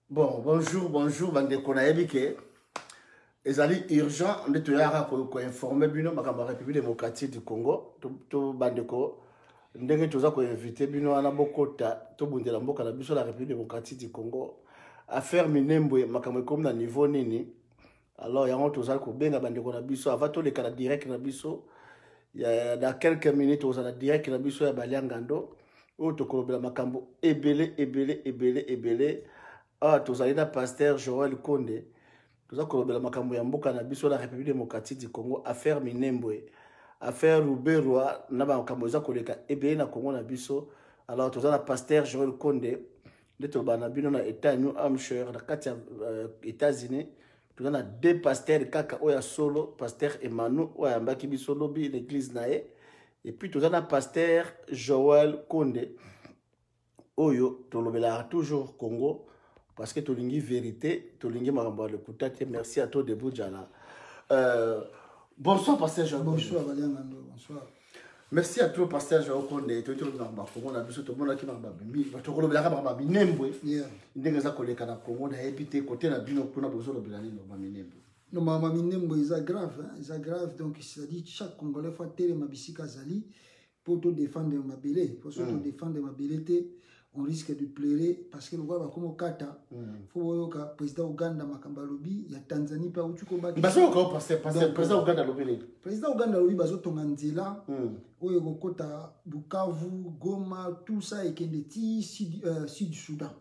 Bon, bonjour, bande konaebike. Ezali urgent, on est pour informer bino makamba République démocratique du Congo. To bandeko ndenge toza ko inviter bino ana bokota to bundela mboka na biso la République démocratique du Congo. Affaire minembwe makamba comme na niveau nini. Alors yango toza ko benga bandeko na biso avant to le kala direct na biso. Ya dans quelques minutes toza na direct na biso ya Baliangando. O to kolobela makambo ebele. Ah, tozali na pasteur Joël Konde. Toza kolobela makambo ya mboka na biso la République démocratique du Congo, affaire Minembwe, affaire Ruberwa, na ba makambo za koleka ebele na Congo na biso. Alors toza na pasteur Joël Konde, de toba na bino na état New Hampshire na kati ya États-Unis. Toza na deux pasteurs kaka oya solo, pasteur Emmanuel oya mbaki biso lobi l'église nae. Et puis toza na pasteur Joël Konde. Oyo tolobela toujours Congo. Parce que tu as vérité, tu as le merci à toi de Boudjala. Bonsoir, pasteur Jean. Bonsoir, Baliangando. Bonsoir. Merci à toi, pasteur Jean. Tu es tout le monde qui m'a dit tu grave. Donc, c'est-à-dire chaque Congolais faut télé ma bisika zali pour te défendre ma belé. Pour te défendre ma belé, on risque de pleurer parce que le gars va comme au Kata. Faut voir que le président Ouganda Makamba Lobi, il y a Tanzanie pas où tu combats. Président Ouganda Lobi. Président Ouganda Lobi bazo Tonganzela, où il Kota Bukavu, Goma, tout ça et qu'il est sud Soudan.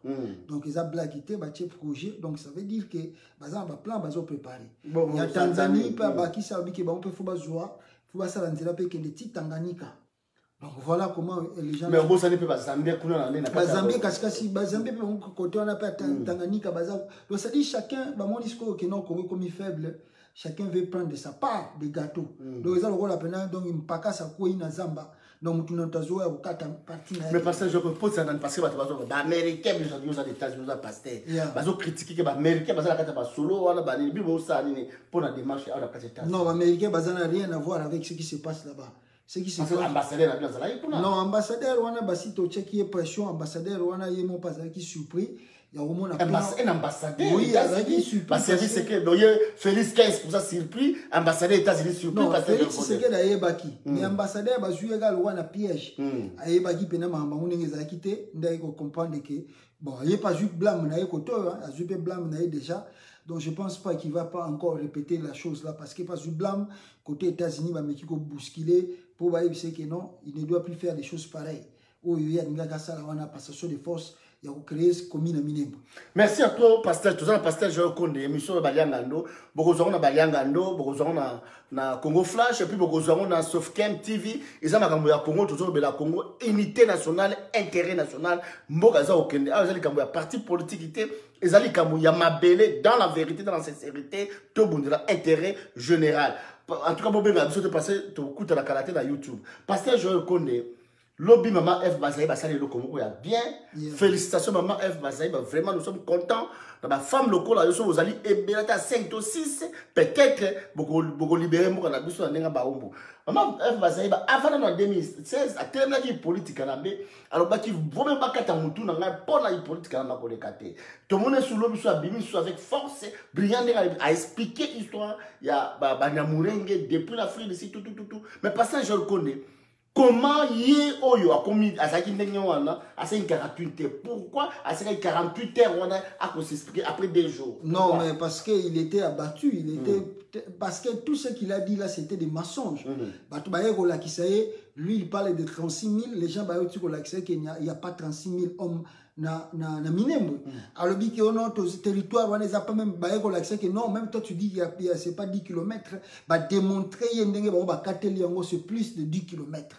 Donc ils ont blaguité, bâti projet. Donc ça veut dire que bazan ba plan bazo préparé. Il y a Tanzanie pas baki ça lobi que ba on peut faut bazoa, faut ba ça Tanzania pe qu'il est Tanganyika. Donc voilà comment les gens. Mais bon, ça n'est pas Zambie, Zambie, Kaskasi, Zambie, côté on a pas Tanganyika, Bazar. Donc ça dit chacun, mon discours qui non comme faible, chacun veut prendre de sa part des gâteaux. Donc ils ont le rôle à peine, donc il me passe ça quoi in Zamba. Donc tout notre zoé au quatre parties. Mais parce que je propose ça dans parce que les Américains, ils ont des États-Unis, ils ont pasteur. Ils ont critiqué que les Américains, ils ont pas solo, on a banni, ils ont ça pour la démarche, on a pas États-Unis. Non, les Américains, ils n'ont rien à voir avec ce qui se passe là-bas. Ce qui se passe. Ambassadeur non, ambassadeur, on a basé au check qui est pression, ambassadeur, on a eu mon passage qui surpris. Il y a au moins un ambassadeur. Oui, il y a qui surpris. Parce que c'est que Félix 15 pour ça surpris, ambassadeur États-Unis surpris. Non, Félix c'est que d'ailleurs baki. Mais ambassadeur ba jouer égal ou un piège. Aye baki pena mama on ngeza quitté, ndai ko comprendre que bon, il y a pas juste blâme na côté, a juste blâme na déjà. Donc je pense pas qu'il va pas encore répéter la chose là parce que pas juste blâme côté États-Unis va mettre ko bousculer pour voir que non, il ne doit plus faire des choses pareilles. Où il y a une passation de force. Il y a créé ce commune à Minembwe. Merci à toi, pasteur. Tout ça, pasteur Joël Konde, émission de Baliangando. Beaucoup de Baliangando, beaucoup na Congo Flash, et puis beaucoup na Sofcam TV. Ils ont la Congo, tout ça, la Congo, unité nationale, intérêt national. Mbogaza Okende, ils ont parti politique, ils ont mabélé dans la vérité, dans la sincérité, tout le monde, intérêt général. En tout cas, je vais passer tout coup de la qualité de YouTube. Pasteur Joël Konde. Lobby Maman F Bazaï, le Congo a bien. Félicitations Maman F Bazaï, vraiment nous sommes contents. La femme locale, vous allez à 5 ou 6, peut-être beaucoup libérer mon canabis sur la Baumbo. Maman F Bazaï, avant en 2016, à terme de politique canabé, alors qu'il vaut même pas qu'à mon tour, n'a pas la politique canabé pour les cater. Tout le monde est sous l'eau, soit bimi, soit avec force, brillant à expliquer l'histoire. Il y a Banyamurenge depuis l'Afrique ici, tout. Mais passage, je le connais. Comment y est Oyo a commis à sa 48 heures? Pourquoi à 48 heures on a s'expliquer après 2 jours? Non, mais parce qu'il était abattu, parce que tout ce qu'il a dit là c'était des mensonges. Lui il parlait de 36 000, les gens qu'il n'y a pas 36 000 hommes na Minembwe. Alors dit que notre territoire on a pas même que non, même toi tu dis qu'il y a c'est pas 10 km, bah démontrer c'est plus de 10 km.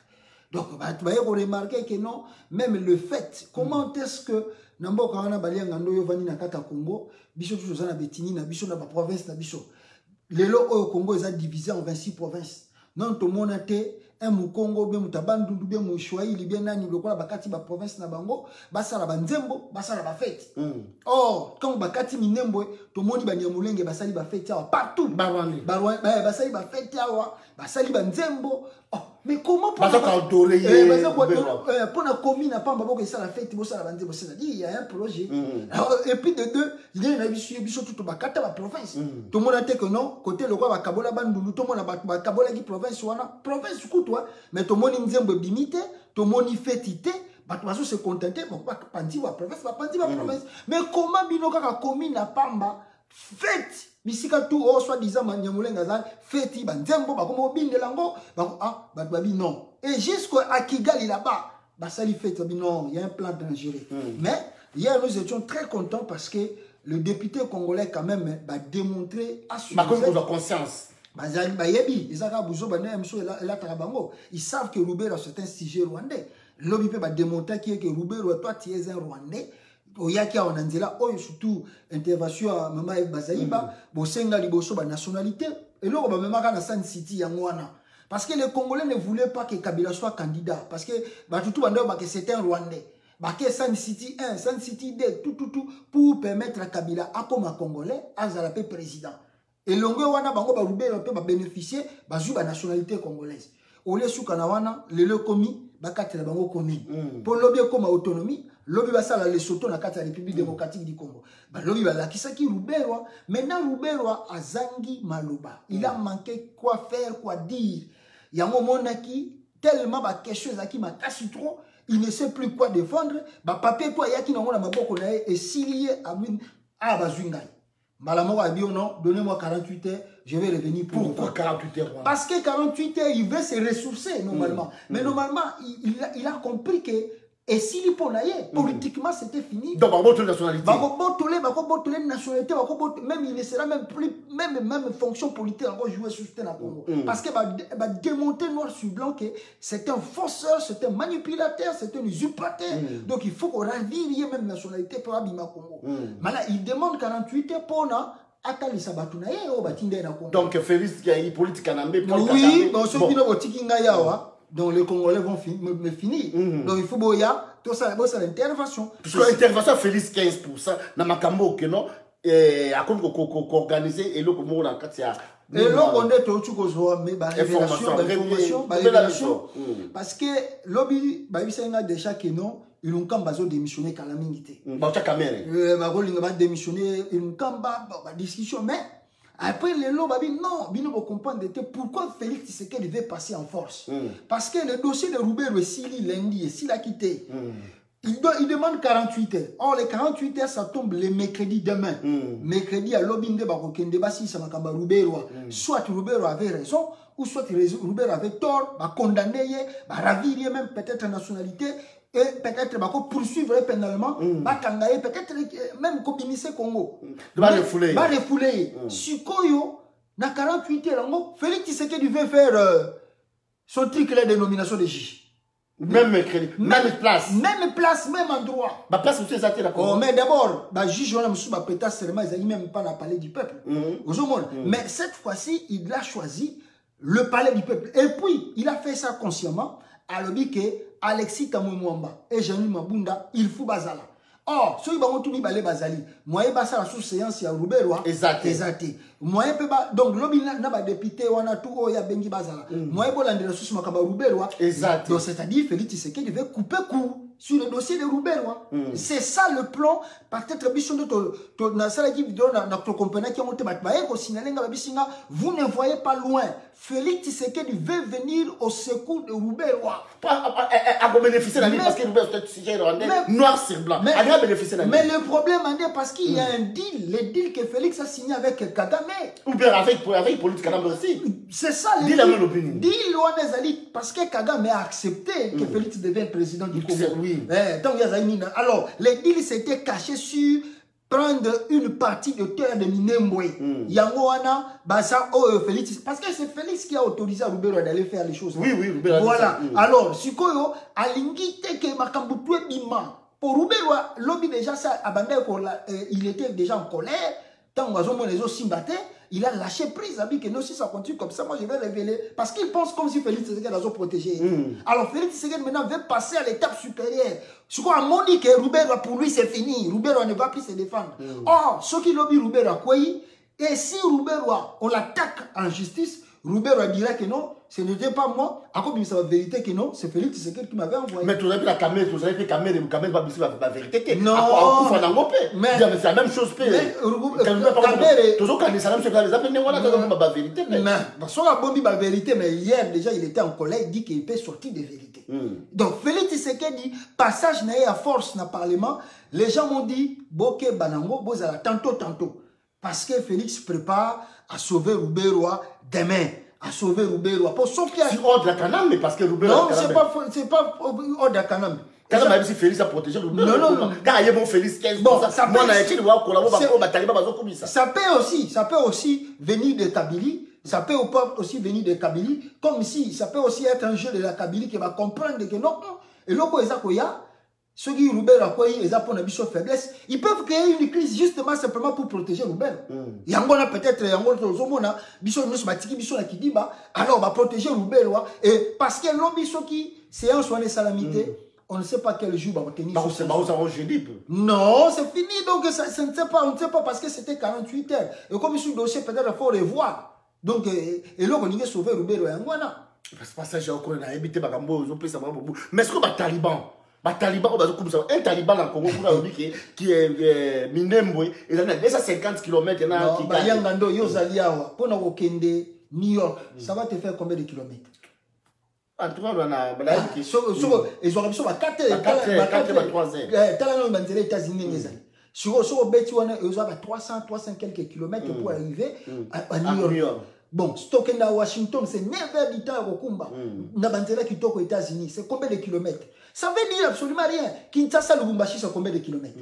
Donc, vous allez remarquer que non, même le fait, comment est-ce que Nambo Karana Baliangando Yovani Nakata Congo, Bicho Tuzana Betini, Nabicho na province, Nabicho. Les lots au Congo, ils ont divisé en 26 provinces. Non, tout le monde a été un Mukongo, bien Mutabandu, bien Mouchouaï, bien Nani, le Kola Bakati, la province Nabango, Basara Banzembo, Basara Bafet. Or, quand Bakati Minembwe, tout le monde va dire Moulenge, Basali Bafet, partout. Basali Bafet, Basali Banzembo. Oh, Mais comment pour la commune n'a pas ça la fête, il y a un projet. Et puis de deux, il y a une vision tout la province. Tout le monde a dit que non, côté le roi Kabola Bandou, tout le monde a Kabola qui province, province toi, mais tout le monde a une limité, tout le monde a fêtité. Bah, se contenter, bon, pas panti la province, pas panti la province. Mais comment binoka la commune n'a pas fête? Bisika tout oh soi-disant Manyamulengazan fête banzembo ba comme bin de lango non et jusqu'à Kigali là-bas bah ça lui fait non il y a un plan dangereux mais hier nous étions très contents parce que le député congolais quand même va démontrer à ma conscience ils savent que Roubero c'est un sujet rwandais l'objet va démontrer que Roubero toi tu es un rwandais oyaki on anzela oyo surtout intervention à mama Bazaïba bosenga liboso ba nationalité et là ba memaka na Sun City yangwana parce que les Congolais ne voulaient pas que Kabila soit candidat parce que ba tout bando ba que c'était un Rwandais ba que Sun City 1 Sun City 2 tout pour permettre à Kabila à comme un Congolais à zalape président et longo wana bango ba Roubero pe ba bénéficier ba jou ba nationalité congolaise ole sukana wana lelo komi bakatela bango commune pour lobby comme autonomie lobby basala Lesotho na kati ya République démocratique du Congo ba lobby balakisaki Roubero maintenant Roubero azangi maloba il a manqué quoi faire quoi dire yango monaki tellement ba question zaki makasi trop il ne sait plus quoi défendre ba papier toi yaki na ngona maboko na et silié à bazungai Malamoko a dit non, donnez-moi 48 heures, je vais revenir pour pourquoi 48 heures? Parce que 48 heures, il veut se ressourcer normalement. Mais normalement, il a compris que et s'il est politiquement c'était fini. Donc, on nationalité. Nationalité, même il ne sera même plus, même fonction politique encore jouer sur ce Congo. Parce que va démonter noir sur blanc que c'est un fausseur, c'est un manipulateur, c'est un usurpateur. Donc il faut qu'on ravire même nationalité pour Abima Congo. Mais là, il demande 48 heures pour donc Félix qui a eu politique en Ambe. Oui, donc ceux qui n'ont pas de donc les Congolais vont finir. Donc il faut boya tout ça l'intervention. Parce que l'intervention Félix 15% na makambo que non a comme organiser et le comme on a katia. Et là on est tout chose mais révélation parce que lobby ba bisenga déjà que non ils ont quand bazo démissionner calamité. Ba ta caméra. Ba golinga ba démissionner ils ont quand ba discussion mais après les lots babi non bino vous comprendre pourquoi Félix Tshisekedi devait passer en force parce que le dossier de Roubero Sili lundi et s'il a quitté il demande 48 heures. Or les 48 heures ça tombe le mercredi demain. Mercredi à l'obinde bakokende basi ça makamba Roubero soit Roubero avait raison ou soit Roubero avait tort ba condamner ba ravir même peut-être nationalité et peut-être va poursuivre pénalement va kangaye peut-être même kobimise Congo va refouler sikoyo na 48 heures Félix Tshisekedi veut faire son truc là de nomination de juge même mercredi même place même endroit ba place aussi ça d'accord mais d'abord ba juge on a musu ba prêter serment ils n'ont même pas na palais du peuple mais cette fois-ci il a choisi le palais du peuple et puis il a fait ça consciemment à l'objet que Alexis Tamouemouamba et Jean-Louis Mabunda, il faut bazala. Or, ceux qui vont tout balé bazali, moi et basa la sous-séance ya Roubero, exacté. Moi et peba donc lobby n'a pas député on a tout oh ya bengi bazala. Moi et bolande la sous makaba Roubero, exact. Donc c'est-à-dire Félix Tshisekedi devait couper court sur le dossier de Roubero. C'est ça le plan. Peut-être bichon de na sala qui vidéo na notre compagnie qui a monté batbaye ko signaler nga bisinga, vous ne voyez pas loin. Félix Tshisekedi veut venir au secours de Roubero. À bénéficier de la vie parce que Roubero c'est noir sur blanc. Mais le problème est parce qu'il y a un deal, le deal que Félix a signé avec Kagame. Ou bien avec politique Kagame aussi. C'est ça le deal. Deal parce que Kagame a accepté que Félix devienne président du Congo. Oui. Alors, le deal s'était caché sur prendre une partie de terre de Minembwe. Yangoana, Bassa, Félix. Parce que c'est Félix qui a autorisé à Roubero d'aller faire les choses. Oui, Roubero. Voilà. Alors, Sikoyo, a l'ingité que Makamboutou Bima. Pour Roubero, lobby déjà, ça, il était déjà en colère. Tant que les autres s'imbattaient, il a lâché prise. Il que non, si ça continue comme ça, moi je vais révéler. Parce qu'il pense comme si Félix Tshisekedi a protégé. Alors Félix Tshisekedi maintenant veut passer à l'étape supérieure. Ce qu'on a dit que Roubero pour lui c'est fini. Roubero ne va plus se défendre. Or, ceux qui lobby Roubero, quoi, et si Roubero on l'attaque en justice, Roubert dira que non, ce n'était pas moi. Encore une fois, la vérité que non, c'est Félix Tshisekedi qui m'avait envoyé. Mais tu aurais pu la caméra, tu aurais pu la caméra, la vérité. Non, mais c'est la même chose. Mais la vérité, mais hier déjà il était en colère, il dit qu'il peut sortir des vérités. Donc Félix Tshisekedi, passage à force dans le Parlement, les gens m'ont dit, Boké Banango, Bozala, tantôt. Parce que Félix prépare à sauver Rouberoa demain. À sauver Rouberoa. Pour ceux qui a... C'est hors de la Canam, mais parce que Rouberoa... Non, c'est pas hors de la Canam. Quand même si Félix a protégé Rouberoa. Non. Quand il y a bon Félix 15%, bon, ça peut aussi venir de Kabylie. Ça peut aussi venir de Kabylie. Comme ici, ça peut aussi être un jeu de la Kabylie qui va comprendre que non. Et là, ceux qui Rouberoa, ils ont une faiblesse. Ils peuvent créer une crise justement simplement pour protéger Rouberoa. Il y a peut-être alors on va protéger Rouberoa. Et parce que l'homme qui séance ou salamité, on ne sait pas quel jour on va tenir. Non, c'est fini. Donc ça ne sait pas, on ne sait pas parce que c'était 48 heures. Et comme sur le dossier, peut-être il faut revoir. Donc, et là, on a sauvé Rouberoa. C'est pas ça, j'ai encore évité mais est-ce que les talibans, un taliban en Congo qui est Minembwe, il a 250 km. New York, ça va te faire combien de kilomètres? En tout cas, on a ils ont 4 300 quelques kilomètres pour arriver à New York. Bon, stocké à Washington, c'est 9 heures du temps à Rokumba. Nabanzela qui toque aux États-Unis, c'est combien de kilomètres? Ça veut dire absolument rien. Kinshasa, Lubumbashi, c'est combien de kilomètres?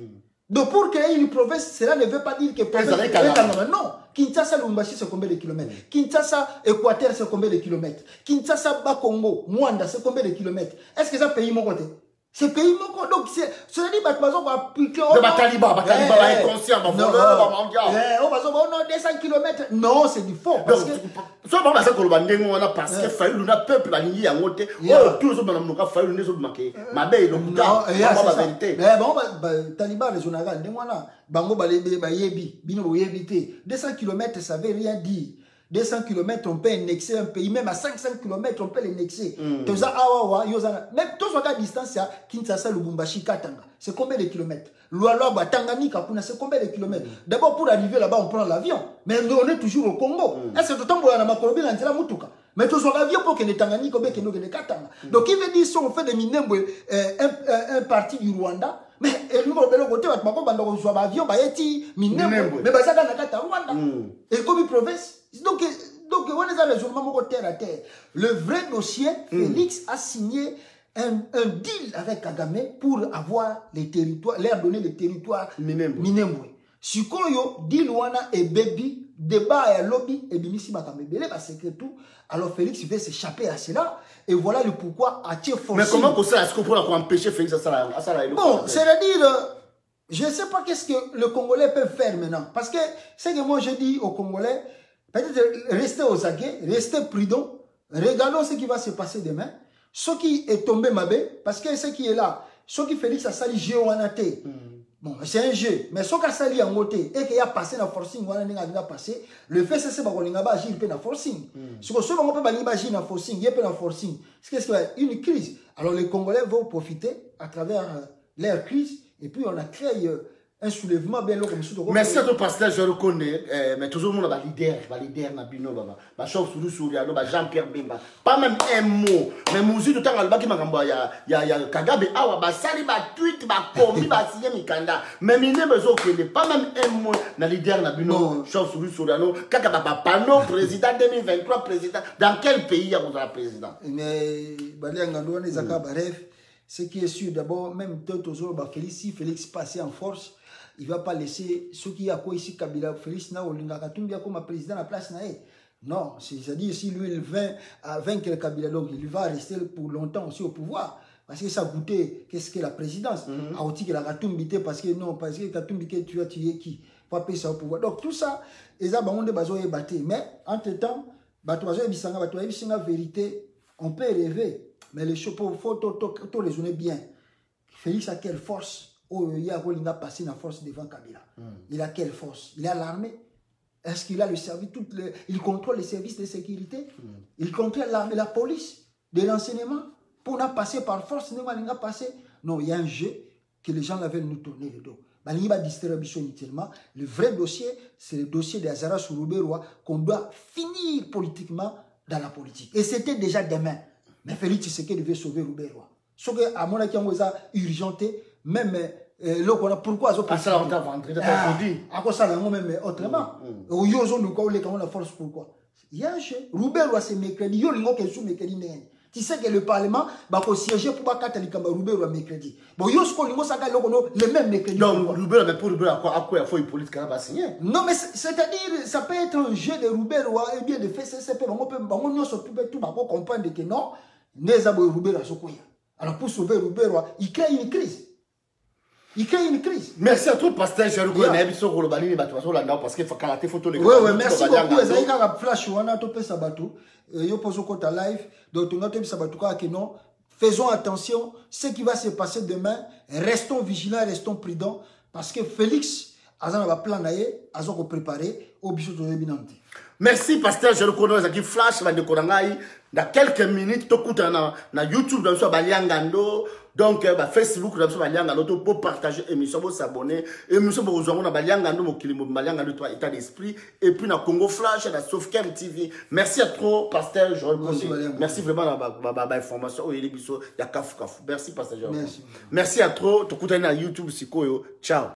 Donc pour créer une province, cela ne veut pas dire que non. Kinshasa, Lubumbashi, c'est combien de kilomètres? Kinshasa, Équateur, c'est combien de kilomètres? Kinshasa, Bakongo, Mwanda, c'est combien de kilomètres? Est-ce que c'est un pays mon côté? C'est pays mon côté. Donc, cela dit, on va appliquer. Le Taliban est conscient, on a 200 km. Non, c'est du faux. Parce que. Parce que Fayoul, le peuple a lié à monter. Tous les autres, on a Fayoul, les autres, ma belle, la vérité. Mais bon, Taliban, les Zonaga, Bango, Yebi, Bino, Yebité. 200 km, ça veut rien dire. 200 km, on peut annexer un pays, même à 500 km, on peut l'annexer. Même tous à distance, Kinshasa, Lubumbashi, Katanga, c'est combien de kilomètres? Lualaba, Tanganyika, c'est combien de kilomètres? D'abord, pour arriver là-bas, on prend l'avion. Mais on est toujours au Congo. C'est tout le temps qu'on a Makolobi, on a Moutuka. Mais toujours l'avion pour que les Tanganyika, que nous les Katanga. Donc, il veut dire, si on fait des Minembwe, un parti du Rwanda, mais nous, on le côté, on va avion, Minembwe, mais ça, dans Rwanda. Et comme une province. Donc, on est dans le journal terre à terre. Le vrai dossier, Félix a signé un deal avec Kagame pour avoir les territoires, leur donner les territoires Minembwe. Sikoyo, deal wana et baby, débat et lobby, et bimisi bakamebele, parce que tout. Alors Félix veut s'échapper à cela, et voilà le pourquoi à Thier forcé. Mais comment est-ce qu'on peut empêcher Félix à ça? Bon, c'est-à-dire, je ne sais pas qu'est-ce que le Congolais peut faire maintenant. Parce que c'est que moi je dis aux Congolais, peut-être restez aux aguets, restez prudents, regardons ce qui va se passer demain. Ce qui est tombé Mabé, parce que ce qui est là, ce qui Félix a sali jeu ou anaté. Bon, c'est un jeu, mais ce qui a sali en côté et qui a passé dans forcing, on a passé, le fait c'est que on a agir dans forcing. Ce que on peut agir dans forcing, il y a dans forcing. C'est ce qu'il y a une crise. Alors les Congolais vont profiter à travers leur crise et puis on a créé un soulèvement bien long comme ça. Merci à toi, pasteur, je reconnais, mais toujours le monde leader, Nabino, Jean-Pierre Bemba. Pas même un mot, mais Mouzi, tout le temps, il y a Kagabe, Basali, tweet, Komi, Basile, Mikanda. Mais pas même un mot, le leader Nabino, Chauve Sourou Souriano, Kakaba Pano, président 2023, président. Dans quel pays y a un président? Mais, Baliangando, les Akabaref, ce qui est sûr, d'abord, même si Félix passait en force, il ne va pas laisser ceux qui ont ici Kabila, Félix Naolinga comme président à la place. Non, c'est-à-dire si lui il vient à vaincre Kabila, donc il va rester pour longtemps aussi au pouvoir. Parce que ça goûtait, qu'est-ce que la présidence? A aussi que la Katumbité, parce que non, parce que Katumbité, tu as tué qui? Pas payer ça au pouvoir. Donc tout ça, ils ont des besoins de battre. Mais entre-temps, la vérité, on peut rêver. Mais les choses, il faut raisonner bien. Félix a quelle force? Il a passé la force devant Kabila. Il a quelle force? Il a l'armée. Est-ce qu'il a le service, il contrôle les services de sécurité, il contrôle la police, de l'enseignement, pour nous passer par force, nous allons passer. Non, il y a un jeu que les gens veulent nous tourner le dos. Il y a distribution inutilement. Le vrai dossier, c'est le dossier d'Azara Sourouberoua qu'on doit finir politiquement dans la politique. Et c'était déjà demain. Mais Félix Tshisekedi devait sauver Rouberoua. Ce que, à mon avis, on a urgenté, même pourquoi ça on t'a vendu, à quoi ça même autrement au yozo nous quoi on la force pourquoi il y a un jeu Rouberoua c'est mercredi yo lingo ke sous mercredi tu sais que le parlement va siéger pour ba katali kamba Rouberoua mercredi bon yo ce qu'on lingo ça le même mercredi donc Rouberoua mais pour Rouberoua à quoi il faut une politique va signer non mais c'est-à-dire ça peut être un jeu de Rouberoua et bien de FCCP on peut on se tout ba comprendre que non neza bo Rouberoua sokoya alors pour sauver Rouberoua il crée une crise. Il crée une crise. Merci à toi, Pasteur Jerugo. Parce qu'il faut calater photo. Oui, merci beaucoup. Il y a un flash, on a topé Sabato. Il y a posé un live. Donc, on a topé Sabato. Faisons attention. Ce qui va se passer demain, restons vigilants, restons prudents. Parce que Félix, Azan va planayer, Azan va préparer au bichot de Binante. Merci, Pasteur Jerugo. Nous avons flash, dans quelques minutes, tu écoutes na YouTube, dans le Baliangando. Donc, Facebook, nous avons pour partager l'émission, pour s'abonner. Émission pour vous avoir Baliangando, Baliangando, état d'esprit. Et puis, dans Congo Flash, dans Sofcam TV. Merci à trop, Pasteur Jerugo. Merci vraiment pour l'information. Il y a Kafou Kafou. Merci, Pasteur Jerugo. Merci à trop. Tu écoutes na YouTube, Ciao.